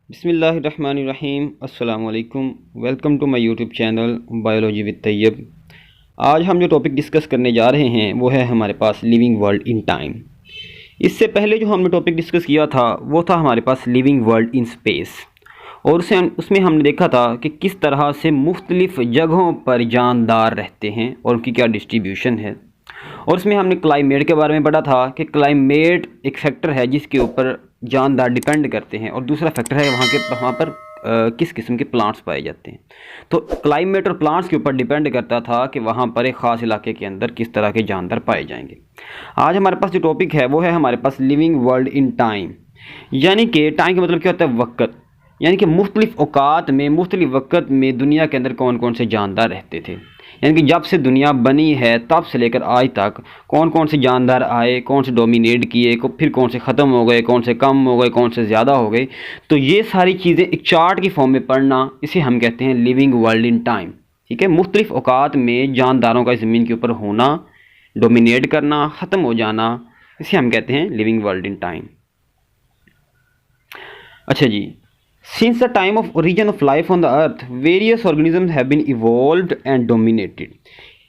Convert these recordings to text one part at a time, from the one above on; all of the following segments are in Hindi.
बिस्मिल्लाहिर्रहमानिर्रहीम अस्सलाम वालेकुम। Welcome to my YouTube channel biology with Tayyab. आज हम जो टॉपिक डिस्कस करने जा रहे हैं वो है हमारे पास लिविंग वर्ल्ड इन टाइम। इससे पहले जो हमने टॉपिक डिस्कस किया था वो था हमारे पास लिविंग वर्ल्ड इन स्पेस, और उसमें हमने देखा था कि किस तरह से मुख्तलिफ़ जगहों पर जानदार रहते हैं और उनकी क्या डिस्ट्रीब्यूशन है। और उसमें हमने क्लाइमेट के बारे में पढ़ा था कि क्लाइमेट एक फैक्टर है जिसके ऊपर जानदार डिपेंड करते हैं, और दूसरा फैक्टर है वहाँ पर किस किस्म के प्लांट्स पाए जाते हैं। तो क्लाइमेट और प्लांट्स के ऊपर डिपेंड करता था कि वहाँ पर एक ख़ास इलाके के अंदर किस तरह के जानदार पाए जाएंगे। आज हमारे पास जो टॉपिक है वो है हमारे पास लिविंग वर्ल्ड इन टाइम, यानी कि टाइम का मतलब क्या होता है, वक्त। यानी कि मुख्तलिफ़ औकात में मुख्तलिफ़ वक्त में दुनिया के अंदर कौन कौन से जानदार रहते थे। यानी कि जब से दुनिया बनी है तब से लेकर आज तक कौन कौन से जानदार आए, कौन से डोमिनेट किए, फिर कौन से ख़त्म हो गए, कौन से कम हो गए, कौन से ज़्यादा हो गए। तो ये सारी चीज़ें एक चार्ट की फॉर्म में पढ़ना, इसे हम कहते हैं लिविंग वर्ल्ड इन टाइम। ठीक है, मुख्तलिफ़ औकात में जानदारों का ज़मीन के ऊपर होना, डोमिनेट करना, ख़त्म हो जाना, इसे हम कहते हैं लिविंग वर्ल्ड इन टाइम। अच्छा जी, Since the time of origin of life on the earth, various organisms have been evolved and dominated।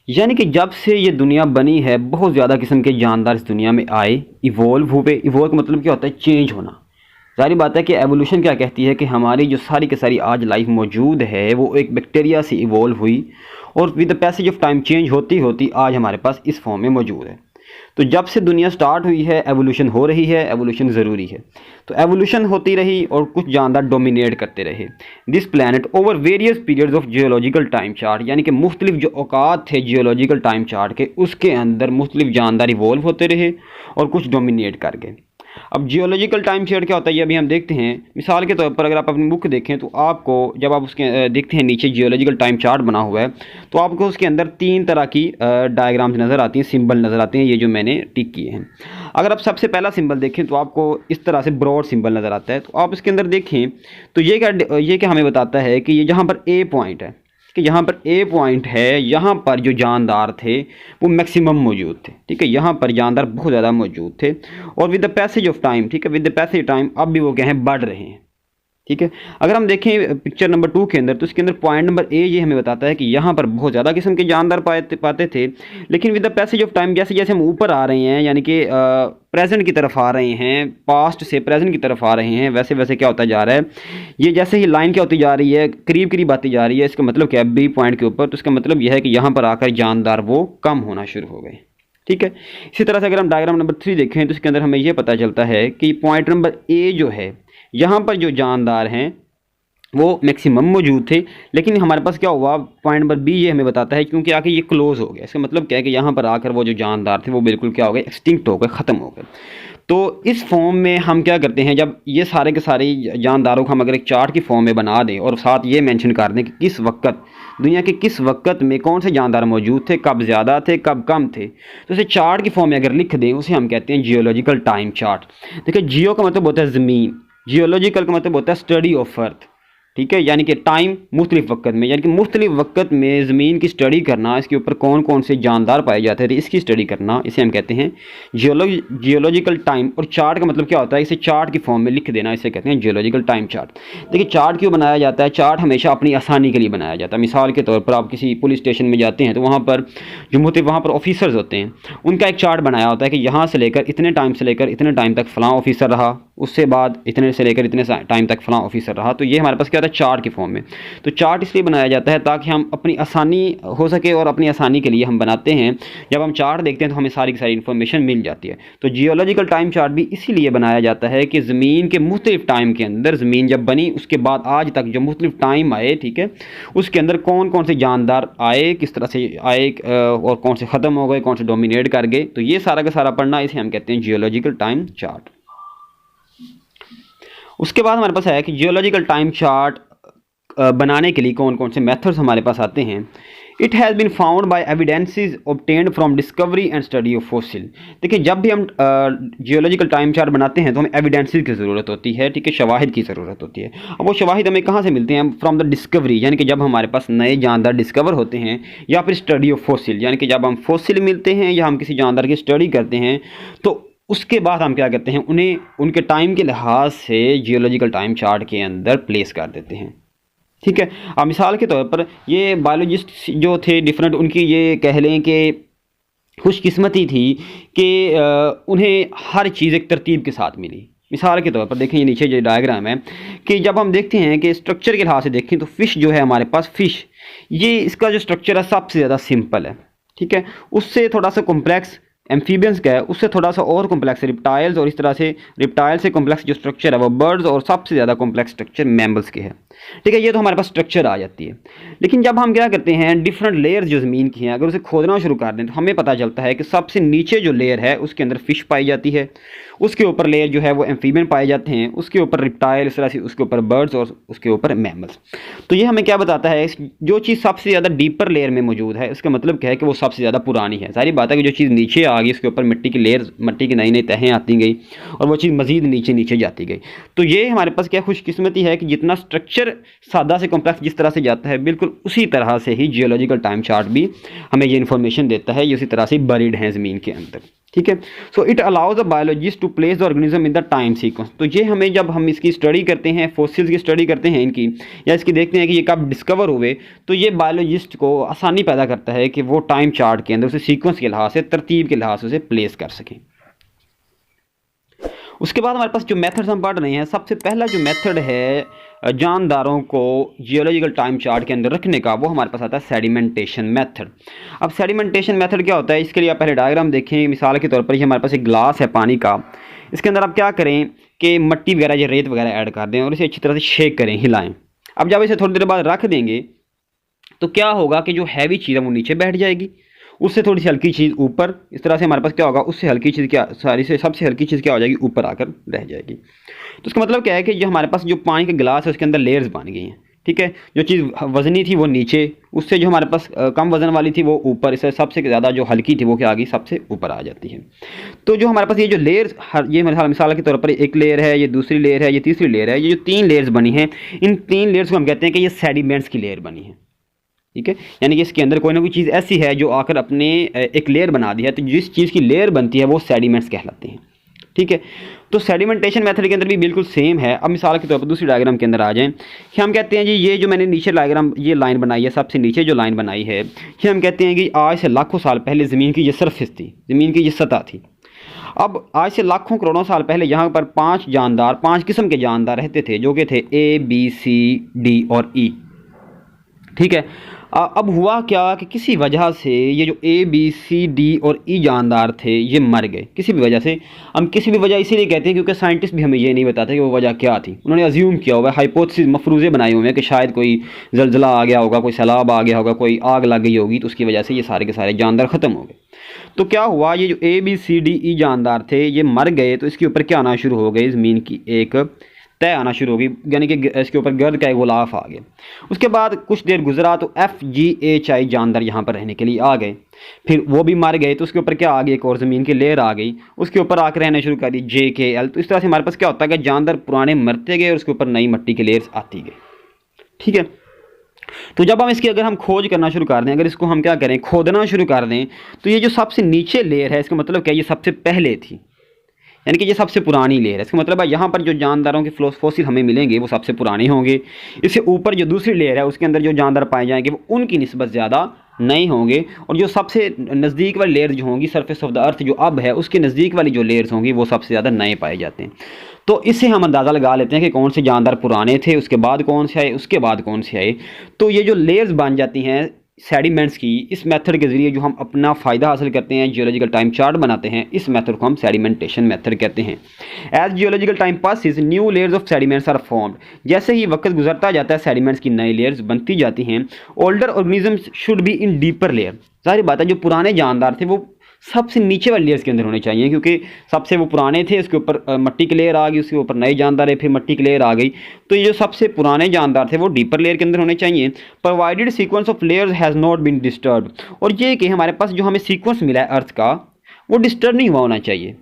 यानी कि जब से ये दुनिया बनी है बहुत ज़्यादा किस्म के जानदार इस दुनिया में आए, इवॉल्व हुए। इवॉल्व का मतलब क्या होता है, चेंज होना। सारी बात है कि एवोल्यूशन क्या कहती है कि हमारी जो सारी की सारी आज लाइफ मौजूद है वो एक बैक्टीरिया से इवॉल्व हुई, और with the passage of time change होती होती आज हमारे पास इस फॉर्म में मौजूद है। तो जब से दुनिया स्टार्ट हुई है एवोल्यूशन हो रही है, एवोल्यूशन ज़रूरी है। तो एवोल्यूशन होती रही और कुछ जानदार डोमिनेट करते रहे this planet over various periods of geological time chart. यानी कि मुख्तलिफ जो औकात थे जियोलॉजिकल टाइम चार्ट के, उसके अंदर मुख्तलिफ जानदार इवॉल्व होते रहे और कुछ डोमिनेट कर गए। अब जियोलॉजिकल टाइम पीरियड क्या होता है ये अभी हम देखते हैं। मिसाल के तौर पर अगर आप अपनी बुक देखें तो आपको जब आप उसके देखते हैं नीचे जियोलॉजिकल टाइम चार्ट बना हुआ है तो आपको उसके अंदर तीन तरह की डायग्राम्स नज़र आती हैं, सिंबल नज़र आते हैं, ये जो मैंने टिक किए हैं। अगर आप सबसे पहला सिंबल देखें तो आपको इस तरह से ब्रॉड सिंबल नज़र आता है। तो आप इसके अंदर देखें तो ये क्या हमें बताता है कि ये जहाँ पर ए पॉइंट है, कि यहाँ पर ए पॉइंट है, यहाँ पर जो जानदार थे वो मैक्सिमम मौजूद थे। ठीक है, यहाँ पर जानदार बहुत ज़्यादा मौजूद थे, और with the passage of time, ठीक है, विद द पैसेज टाइम अब भी वो क्या है, बढ़ रहे हैं। ठीक है, अगर हम देखें पिक्चर नंबर 2 के अंदर तो इसके अंदर पॉइंट नंबर ए ये हमें बताता है कि यहाँ पर बहुत ज़्यादा किस्म के जानदार पाते थे, लेकिन with the passage of time जैसे जैसे हम ऊपर आ रहे हैं, यानी कि प्रेजेंट की तरफ आ रहे हैं, पास्ट से प्रेजेंट की तरफ आ रहे हैं, वैसे वैसे क्या होता जा रहा है, ये जैसे ही लाइन क्या होती जा रही है, करीब करीब आती जा रही है। इसका मतलब क्या है, बी पॉइंट के ऊपर, तो इसका मतलब यह है कि यहाँ पर आकर जानदार वो कम होना शुरू हो गए। ठीक है, इसी तरह से अगर हम डायग्राम नंबर 3 देखें तो इसके अंदर हमें यह पता चलता है कि पॉइंट नंबर ए जो है, यहाँ पर जो जानदार हैं वो मैक्सिमम मौजूद थे, लेकिन हमारे पास क्या हुआ, पॉइंट नंबर बी ये हमें बताता है क्योंकि आके ये क्लोज हो गया। इसका मतलब क्या है कि यहाँ पर आकर वो जो जानदार थे वो बिल्कुल क्या हो गए, एक्सटिंक्ट हो गए, ख़त्म हो गए। तो इस फॉर्म में हम क्या करते हैं, जब ये सारे के सारे जानदारों को हम अगर एक चार्ट की फॉर्म में बना दें और साथ ये मेंशन कर दें कि किस वक्त दुनिया के किस वक्त में कौन से जानदार मौजूद थे, कब ज़्यादा थे, कब कम थे, तो इसे चार्ट की फॉर्म में अगर लिख दें उसे हम कहते हैं जियोलॉजिकल टाइम चार्ट। देखिए, जियो का मतलब होता है ज़मीन, जियोलॉजिकल का मतलब होता है स्टडी ऑफ अर्थ। ठीक है, यानी कि टाइम मुख्तलिफ वक्त में, यानी कि मुख्तलिफ वक्त में ज़मीन की स्टडी करना, इसके ऊपर कौन कौन से जानदार पाए जाते थे इसकी स्टडी करना, इसे हम कहते हैं जियोलॉजिकल टाइम। और चार्ट का मतलब क्या होता है, इसे चार्ट की फॉर्म में लिख देना, इसे कहते हैं जियोलॉजिकल टाइम चार्ट। देखिए, चार्ट क्यों बनाया जाता है, चार्ट हमेशा अपनी आसानी के लिए बनाया जाता है। मिसाल के तौर पर आप किसी पुलिस स्टेशन में जाते हैं तो वहाँ पर जो वहाँ पर ऑफिसर्स होते हैं उनका एक चार्ट बनाया होता है कि यहाँ से लेकर इतने टाइम से लेकर इतने टाइम तक फ़लाँ ऑफिसर रहा, उससे बाद इतने से लेकर इतने टाइम तक फ़लाँ ऑफिसर रहा। तो ये हमारे पास क्या होता है, चार्ट की फॉर्म में। तो चार्ट इसलिए बनाया जाता है ताकि हम अपनी आसानी हो सके, और अपनी आसानी के लिए हम बनाते हैं। जब हम चार्ट देखते हैं तो हमें सारी की सारी इन्फॉर्मेशन मिल जाती है। तो जियोलॉजिकल टाइम चार्ट भी इसीलिए बनाया जाता है कि ज़मीन के मुख्तलिफ टाइम के अंदर, ज़मीन जब बनी उसके बाद आज तक जो मुख्तलिफ टाइम आए, ठीक है, उसके अंदर कौन कौन से जानदार आए, किस तरह से आए, और कौन से ख़त्म हो गए, कौन से डोमिनेट कर गए। तो ये सारा का सारा पढ़ना, इसे हम कहते हैं जियोलॉजिकल टाइम चार्ट। उसके बाद हमारे पास है कि जियोलॉजिकल टाइम चार्ट बनाने के लिए कौन कौन से मेथड्स हमारे पास आते हैं। It has been found by evidences obtained from discovery and study of fossil. देखिए, जब भी हम जियोलॉजिकल टाइम चार्ट बनाते हैं तो हमें एविडेंसेस की ज़रूरत होती है, ठीक है, शवाहिद की ज़रूरत होती है। अब वो शवाहिद हमें कहाँ से मिलते हैं, फ्रॉम द डिस्कवरी, यानी कि जब हमारे पास नए जानदार डिस्कवर होते हैं, या फिर स्टडी ऑफ फॉसिल, यानी कि जब हम फॉसिल मिलते हैं या हम किसी जानदार की स्टडी करते हैं तो उसके बाद हम क्या करते हैं, उन्हें उनके टाइम के लिहाज से जियोलॉजिकल टाइम चार्ट के अंदर प्लेस कर देते हैं। ठीक है। अब मिसाल के तौर पर ये बायोलॉजिस्ट जो थे डिफरेंट, उनकी ये कह लें कि खुशकिस्मती थी कि उन्हें हर चीज़ एक तरतीब के साथ मिली। मिसाल के तौर पर देखें, ये नीचे जो डायग्राम है कि जब हम देखते हैं कि स्ट्रक्चर के लिहाज से देखें तो फ़िश जो है हमारे पास, फ़िश ये इसका जो स्ट्रक्चर है सबसे ज़्यादा सिंपल है। ठीक है। उससे थोड़ा सा कॉम्प्लेक्स एम्फीबियंस का है, उससे थोड़ा सा और कॉम्प्लेक्स रिप्टाइल्स, और इस तरह से रिप्टाइल से कॉम्प्लेक्स जो स्ट्रक्चर है वो बर्ड्स, और सबसे ज़्यादा कॉम्प्लेक्स स्ट्रक्चर मैमल्स के है। ठीक है। ये तो हमारे पास स्ट्रक्चर आ जाती है। लेकिन जब हम क्या करते हैं, डिफरेंट लेयर्स जो ज़मीन की हैं अगर उसे खोदना शुरू कर दें तो हमें पता चलता है कि सबसे नीचे जो लेयर है उसके अंदर फ़िश पाई जाती है, उसके ऊपर लेयर जो है वो एम्फीबियन पाए जाते हैं, उसके ऊपर रिप्टाइल, इस तरह से उसके ऊपर बर्ड्स, और उसके ऊपर मैमल्स। तो ये हमें क्या बताता है, जो चीज़ सबसे ज़्यादा डीपर लेयर में मौजूद है इसका मतलब क्या है कि वो सबसे ज़्यादा पुरानी है। सारी बात है कि जो चीज़ नीचे आ गई उसके ऊपर मिट्टी की लेयर, मिट्टी की नई नई तहें आती गई और वो चीज़ मज़ीद नीचे नीचे जाती गई। तो ये हमारे पास क्या खुशकिस्मती है कि जितना स्ट्रक्चर सादा से कॉम्प्लेक्स जिस तरह से जाता है, बिल्कुल उसी तरह से ही जियोलॉजिकल टाइम चार्ट भी हमें ये इन्फॉर्मेशन देता है, ये उसी तरह से बरीड हैं ज़मीन के अंदर। ठीक है। So it allows the biologist to place the organism in the time sequence. तो ये हमें, जब हम इसकी स्टडी करते हैं, फॉसिल्स की स्टडी करते हैं इनकी, या इसकी देखते हैं कि ये कब डिस्कवर हुए, तो ये बायोलॉजिस्ट को आसानी पैदा करता है कि वो टाइम चार्ट के अंदर उसे सीक्वेंस के लिहाज से, तरतीब के लिहाज से उसे प्लेस कर सकें। उसके बाद हमारे पास जो मेथड्स हम पढ़ रहे हैं, सबसे पहला जो मेथड है जानदारों को जियोलॉजिकल टाइम चार्ट के अंदर रखने का, वो हमारे पास आता है सेडिमेंटेशन मेथड। अब सेडिमेंटेशन मेथड क्या होता है, इसके लिए आप पहले डायग्राम देखें। मिसाल के तौर पर ये हमारे पास एक ग्लास है पानी का, इसके अंदर आप क्या करें कि मट्टी वगैरह या रेत वगैरह ऐड कर दें और इसे अच्छी तरह से शेक करें, हिलाएं। अब जब इसे थोड़ी देर बाद रख देंगे तो क्या होगा कि जो हैवी चीज़ है वो नीचे बैठ जाएगी, उससे थोड़ी सी हल्की चीज़ ऊपर, इस तरह से हमारे पास क्या होगा, उससे हल्की चीज़ क्या, सारी से सबसे हल्की चीज़ क्या हो जाएगी, ऊपर आकर रह जाएगी। तो इसका मतलब क्या है कि जो हमारे पास जो पानी का गिलास है उसके अंदर लेयर्स बन गई हैं। ठीक है। जो चीज़ वज़नी थी वो नीचे, उससे जो हमारे पास कम वज़न वाली थी वो ऊपर, इससे सबसे ज़्यादा जो हल्की थी वो क्या आ गई, सबसे ऊपर आ जाती है। तो जो हमारे पास ये जो लेयर्स, ये मिसाल के तौर पर एक लेयर है, ये दूसरी लेयर है, ये तीसरी लेयर है, ये जो 3 लेयर्स बनी हैं, इन 3 लेयर्स को हम कहते हैं कि ये सेडिमेंट्स की लेयर बनी है। ठीक है। यानी कि इसके अंदर कोई ना कोई चीज़ ऐसी है जो आकर अपने एक लेयर बना दी है, तो जिस चीज़ की लेयर बनती है वो सेडिमेंट्स कहलाते हैं। ठीक है। तो सेडिमेंटेशन मेथड के अंदर भी बिल्कुल सेम है। अब मिसाल के तौर पर दूसरी डायग्राम के अंदर आ जाएं कि हम कहते हैं जी, ये जो मैंने नीचे डायग्राम, ये लाइन बनाई है, सबसे नीचे जो लाइन बनाई है, ये हम कहते हैं कि आज से लाखों साल पहले ज़मीन की ये सरफेस थी, ज़मीन की ये सतह थी। अब आज से लाखों करोड़ों साल पहले यहाँ पर 5 किस्म के जानदार रहते थे, जो कि थे A, B, C, D और E। ठीक है। अब हुआ क्या कि किसी वजह से ये जो A, B, C, D और E जानदार थे ये मर गए किसी भी वजह से। हम किसी भी वजह इसीलिए कहते हैं क्योंकि साइंटिस्ट भी हमें ये नहीं बताते कि वो वजह क्या थी। उन्होंने अज्यूम किया हुआ है, हाइपोथेसिस, मफरूज़े बनाए हुए हैं कि शायद कोई जलजला आ गया होगा, कोई सैलाब आ गया होगा, कोई आग लग गई होगी, तो उसकी वजह से ये सारे के सारे जानदार ख़त्म हो गए। तो क्या हुआ, ये जो A, B, C, D, E जानदार थे ये मर गए, तो इसके ऊपर क्या आना शुरू हो गई, ज़मीन की एक तय आना शुरू हो गई, यानी कि इसके ऊपर गर्द का एक गुलाफ आ गया। उसके बाद कुछ देर गुजरा तो FGHI जानदार यहाँ पर रहने के लिए आ गए, फिर वो भी मर गए, तो उसके ऊपर क्या आ गई, एक और ज़मीन की लेयर आ गई, उसके ऊपर आकर रहने शुरू कर दी JKL। तो इस तरह से हमारे पास क्या होता है कि जानदार पुराने मरते गए और उसके ऊपर नई मिट्टी की लेयर्स आती गई। ठीक है। तो जब हम इसकी अगर हम खोज करना शुरू कर दें, अगर इसको हम क्या करें, खोदना शुरू कर दें, तो ये जो सबसे नीचे लेयर है इसका मतलब क्या, ये सबसे पहले थी, यानी कि ये सबसे पुरानी लेयर है। इसका मतलब है यहाँ पर जो जानदारों के फॉसिल हमें मिलेंगे वो सबसे पुराने होंगे। इससे ऊपर जो दूसरी लेयर है उसके अंदर जो जानदार पाए जाएंगे वो उनकी निस्बत ज़्यादा नहीं होंगे, और जो सबसे नज़दीक वाली लेयर जो होंगी, सरफेस ऑफ द अर्थ जो अब है, उसके नज़दीक वाली जो लेयर्स होंगी वो सबसे ज़्यादा नए पाए जाते हैं। तो इससे हम अंदाज़ा लगा लेते हैं कि कौन से जानदार पुराने थे, उसके बाद कौन से आए, उसके बाद कौन से आए। तो ये जो लेयर्स बन जाती हैं सेडिमेंट्स की, इस मेथड के ज़रिए जो हम अपना फ़ायदा हासिल करते हैं, जियोलॉजिकल टाइम चार्ट बनाते हैं, इस मेथड को हम सेडिमेंटेशन मेथड कहते हैं। As geological time passes new layers of sediments are formed. जैसे ही वक्त गुजरता जाता है सेडिमेंट्स की नई लेयर्स बनती जाती हैं। Older organisms should be in deeper layer. जाहिर बात है जो पुराने जानदार थे वो सबसे नीचे वाली लेयर्स के अंदर होने चाहिए, क्योंकि सबसे वो पुराने थे, उसके ऊपर मिट्टी की लेयर आ गई, उसके ऊपर नए जानदार है, फिर मिट्टी की लेयर आ गई। तो ये जो सबसे पुराने जानदार थे वो डीपर लेयर के अंदर होने चाहिए। Provided sequence of layers has not been disturb. और ये कि हमारे पास जो हमें सीक्वेंस मिला है अर्थ का वो डिस्टर्ब नहीं हुआ होना चाहिए।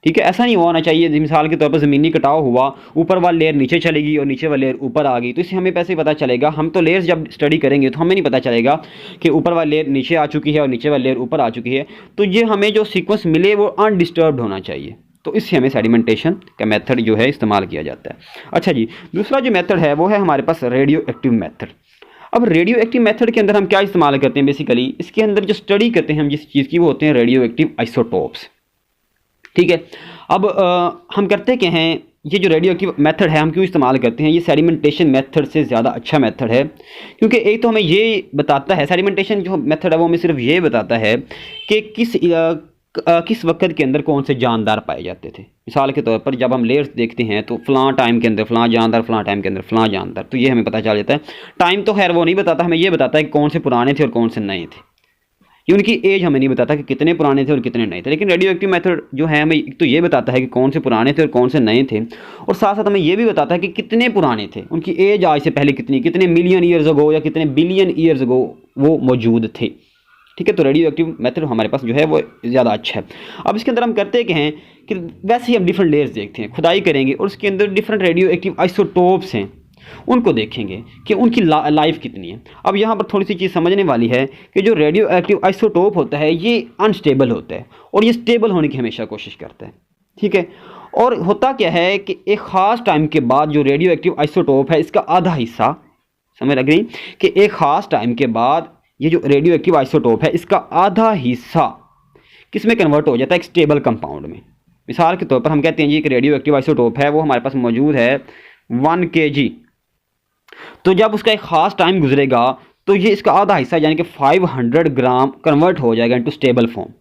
ठीक है, ऐसा नहीं होना चाहिए मिसाल के तौर पर ज़मीनी कटाव हुआ, ऊपर वाली लेयर नीचे चलेगी और नीचे वाली लेयर ऊपर आ गई, तो इससे हमें पैसे पता चलेगा। हम तो लेयर्स जब स्टडी करेंगे तो हमें नहीं पता चलेगा कि ऊपर वाली लेयर नीचे आ चुकी है और नीचे वाली लेयर ऊपर आ चुकी है। तो ये हमें जो सीक्वेंस मिले वो अनडिस्टर्ब्ड होना चाहिए। तो इससे हमें सेडिमेंटेशन का मेथड जो है इस्तेमाल किया जाता है। अच्छा जी, दूसरा जो मेथड है वो है हमारे पास रेडियो एक्टिव मेथड। अब रेडियो एक्टिव मेथड के अंदर हम क्या इस्तेमाल करते हैं, बेसिकली इसके अंदर जो स्टडी करते हैं हम जिस चीज़ की वो होते हैं रेडियो एक्टिव आइसोटोप्स। ठीक है, अब हम करते क्या हैं, ये जो रेडियो एक्टिव मेथड है हम क्यों इस्तेमाल करते हैं, ये सेडिमेंटेशन मेथड से ज़्यादा अच्छा मेथड है, क्योंकि एक तो हमें ये बताता है, सेडिमेंटेशन जो मेथड है वो हमें सिर्फ ये बताता है कि किस वक्त के अंदर कौन से जानदार पाए जाते थे। मिसाल के तौर पर जब हम लेयर्स देखते हैं तो फ़लाँ टाइम के अंदर फ़लाँ जानदार, फ़लाँ टाइम के अंदर फ़लाँ जानदार, तो ये हमें पता चल जाता है। टाइम तो खैर वो नहीं बताता, हमें ये बताता है कि कौन से पुराने थे और कौन से नए थे। ये उनकी एज हमें नहीं बताता कि कितने पुराने थे और कितने नए थे, लेकिन रेडियो एक्टिव मेथड जो है हमें एक तो ये बताता है कि कौन से पुराने थे और कौन से नए थे, और साथ साथ हमें ये भी बताता है कि कितने पुराने थे, उनकी एज आज से पहले कितने मिलियन ईयर्स अगो या कितने बिलियन ईयर्स अगो वो मौजूद थे। ठीक है, तो रेडियो एक्टिव मेथड हमारे पास जो है वो ज़्यादा अच्छा है। अब इसके अंदर हम करते क्या हैं कि वैसे ही हम डिफरेंट लेयर्स देखते हैं, खुदाई करेंगे और उसके अंदर डिफरेंट रेडियो एक्टिव आइसोटोप्स हैं, उनको देखेंगे कि उनकी लाइफ कितनी है। अब यहाँ पर थोड़ी सी चीज़ समझने वाली है कि जो रेडियो एक्टिव आइसोटोप होता है ये अनस्टेबल होता है और ये स्टेबल होने की हमेशा कोशिश करता है। ठीक है, और होता क्या है कि एक ख़ास टाइम के बाद जो रेडियो एक्टिव आइसोटोप है इसका आधा हिस्सा, समझ लग रही कि एक ख़ास टाइम के बाद ये जो रेडियो एक्टिव आइसोटोप है इसका आधा हिस्सा किस में कन्वर्ट हो जाता है, एक स्टेबल कंपाउंड में। मिसाल के तौर पर हम कहते हैं जी एक रेडियो एक्टिव आइसोटोप है वो हमारे पास मौजूद है 1 kg, तो जब उसका एक ख़ास टाइम गुजरेगा तो ये इसका आधा हिस्सा यानी कि 500 ग्राम कन्वर्ट हो जाएगा इनटू स्टेबल फॉर्म।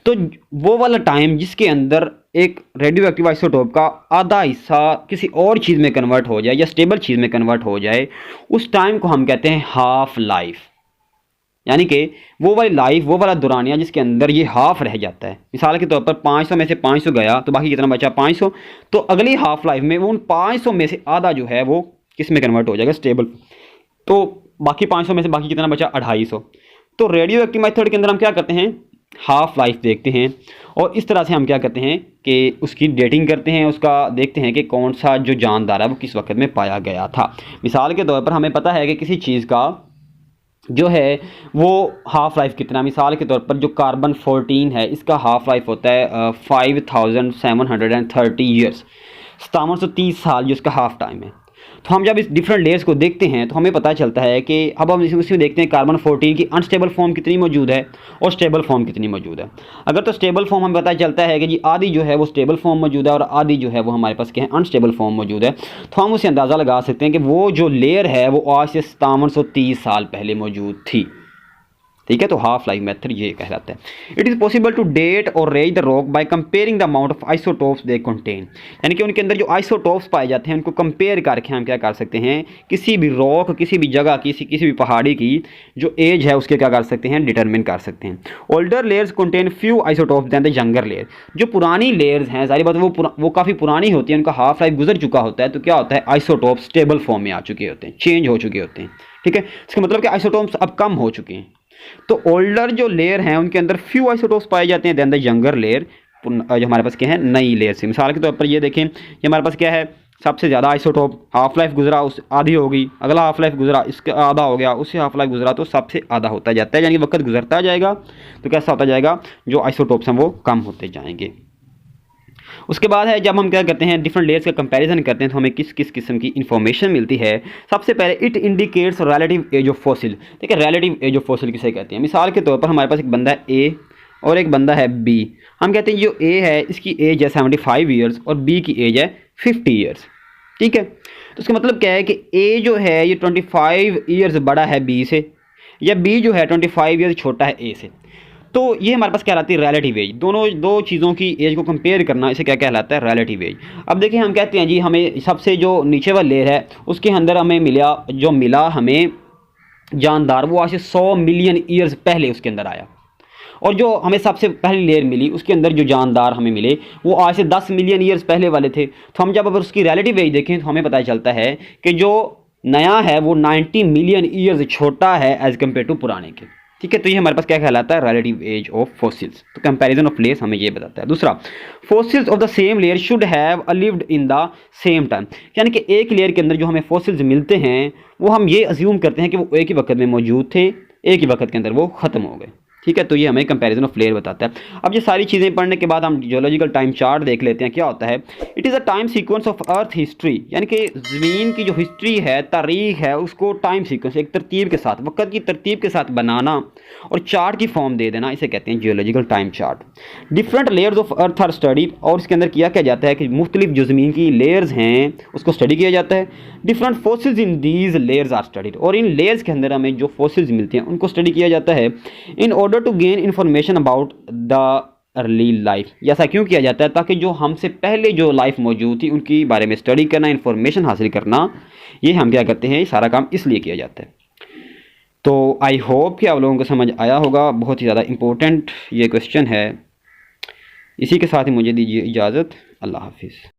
तो वो वाला टाइम जिसके अंदर एक रेडियो एक्टिव आइसोटोप का आधा हिस्सा किसी और चीज़ में कन्वर्ट हो जाए या स्टेबल चीज़ में कन्वर्ट हो जाए, उस टाइम को हम कहते हैं हाफ लाइफ, यानी कि वो वाली लाइफ, वो वाला दौरानिया जिसके अंदर ये हाफ रह जाता है। मिसाल के तौर पर 500 में से 500 गया तो बाकी कितना बचा 500, तो अगली हाफ लाइफ में वो उन 500 में से आधा जो है वो किस में कन्वर्ट हो जाएगा, स्टेबल। तो बाकी 500 में से बाकी कितना बचा 250। तो रेडियो एक्टिव मेथड के अंदर हम क्या करते हैं, हाफ लाइफ देखते हैं और इस तरह से हम क्या करते हैं कि उसकी डेटिंग करते हैं, उसका देखते हैं कि कौन सा जो जानदार है वो किस वक्त में पाया गया था। मिसाल के तौर पर हमें पता है कि किसी चीज़ का जो है वो हाफ लाइफ कितना, मिसाल के तौर पर जो कार्बन 14 है इसका हाफ लाइफ होता है 5730 ईयर्स, 5730 साल जो इसका हाफ टाइम है। तो हम जब इस डिफरेंट लेयर्स को देखते हैं तो हमें पता चलता है कि अब हम इसमें देखते हैं कार्बन 14 की अनस्टेबल फॉर्म कितनी मौजूद है और स्टेबल फॉर्म कितनी मौजूद है। अगर तो स्टेबल फॉर्म हमें पता चलता है कि जी आधी जो है वो स्टेबल फॉर्म मौजूद है और आधी जो है वो हमारे पास क्या है, अनस्टेबल फॉर्म मौजूद है, तो हम उसे अंदाज़ा लगा सकते हैं कि वो जो लेयर है वो आज से 5730 साल पहले मौजूद थी। ठीक है, तो हाफ लाइफ मेथड ये कहलाता है। It is possible to date और age the rock by comparing the amount of isotopes they contain, यानी कि उनके अंदर जो आइसोटोप्स पाए जाते हैं उनको कंपेयर करके हम क्या कर सकते हैं, किसी भी रॉक, किसी भी जगह, किसी भी पहाड़ी की जो एज है उसके क्या कर सकते हैं, डिटरमिन कर सकते हैं। Older layers contain few isotopes than the younger layer, जो पुरानी लेयर्स हैं जाहिर बात वो काफ़ी पुरानी होती है, उनका हाफ लाइफ गुजर चुका होता है, तो क्या होता है आइसोटोप स्टेबल फॉर्म में आ चुके होते हैं, चेंज हो चुके होते हैं। ठीक है, इसका मतलब कि आइसोटोप्स अब कम हो चुके हैं। तो ओल्डर जो लेयर हैं उनके अंदर फ्यू आइसोटोप्स पाए जाते हैं देन द यंगर लेयर, जो हमारे पास क्या है नई लेयर से। मिसाल के तौर पर ये देखें, ये हमारे पास क्या है, सबसे ज़्यादा आइसोटोप हाफ लाइफ गुजरा उस आधी होगी, अगला हाफ लाइफ गुजरा इसका आधा हो गया, उससे हाफ लाइफ गुजरा तो सबसे आधा होता जाता है, यानी कि वक्त गुजरता जाएगा तो कैसा होता जाएगा, जो आइसोटोप्स हैं वो कम होते जाएंगे। उसके बाद है जब हम क्या करते हैं डिफरेंट लेयर्स का कंपैरिजन करते हैं तो हमें किस किस किस्म की इन्फॉर्मेशन मिलती है। सबसे पहले it indicates relative age of fossil. ठीक है, रिलेटिव एज ऑफ फॉसिल किसे कहते हैं, मिसाल के तौर पर हमारे पास एक बंदा है ए और एक बंदा है बी। हम कहते हैं जो ए है इसकी एज है 75 ईयर्स और बी की एज है 50 ईयर्स। ठीक है, तो इसका मतलब क्या है कि ए जो है ये 25 ईयर्स बड़ा है बी से, या बी जो है 25 ईयर्स छोटा है ए से। तो ये हमारे पास क्या कहलाती है, रिलेटिव एज। दो चीज़ों की एज को कंपेयर करना, इसे क्या कहलाता है, रिलेटिव एज। अब देखिए हम कहते हैं जी हमें सबसे जो नीचे वाला लेयर है उसके अंदर हमें मिला हमें जानदार वो आज से 100 मिलियन ईयर्स पहले उसके अंदर आया, और जो हमें सबसे पहली लेयर मिली उसके अंदर जो जानदार हमें मिले वो आज से 10 मिलियन ईयर्स पहले वाले थे। तो हम जब अगर उसकी रिलेटिव एज देखें तो हमें पता चलता है कि जो नया है वो 90 मिलियन ईयर्स छोटा है एज़ कम्पेयर टू पुराने के। ठीक है, तो ये हमारे पास क्या कहलाता है, रिलेटिव एज ऑफ फॉसिल्स। तो कंपैरिजन ऑफ लेयर्स हमें ये बताता है। दूसरा, fossils of the same layer should have lived in the same time, यानी कि एक लेयर के अंदर जो हमें फॉसिल्स मिलते हैं वो हम ये अज्यूम करते हैं कि वो एक ही वक्त में मौजूद थे, एक ही वक्त के अंदर वो ख़त्म हो गए। ठीक है, तो ये हमें कंपैरिजन ऑफ लेयर बताता है। अब ये सारी चीज़ें पढ़ने के बाद हम जियोलॉजिकल टाइम चार्ट देख लेते हैं क्या होता है। It is a time sequence of earth history, यानी कि ज़मीन की जो हिस्ट्री है, तारीख है, उसको टाइम सीक्वेंस एक तरतीब के साथ, वक्त की तरतीब के साथ बनाना और चार्ट की फॉर्म दे देना, इसे कहते हैं geological time chart. Different layers of earth are studied, और इसके अंदर किया क्या जाता है कि मुख्तलिफ जो ज़मीन की लेयर्स हैं उसको स्टडी किया जाता है। Different fossils in these layers are studied, और इन लेयर्स के अंदर हमें जो फोसिल्स मिलते हैं उनको स्टडी किया जाता है। In order to gain information about the early life, ऐसा क्यों किया जाता है, ताकि जो हमसे पहले जो लाइफ मौजूद थी उनके बारे में स्टडी करना, इन्फॉर्मेशन हासिल करना, ये हम क्या करते हैं, ये सारा काम इसलिए किया जाता है। तो आई होप कि आप लोगों को समझ आया होगा, बहुत ही ज़्यादा इम्पोर्टेंट ये क्वेश्चन है। इसी के साथ ही मुझे दीजिए इजाज़त, अल्लाह हाफिज़।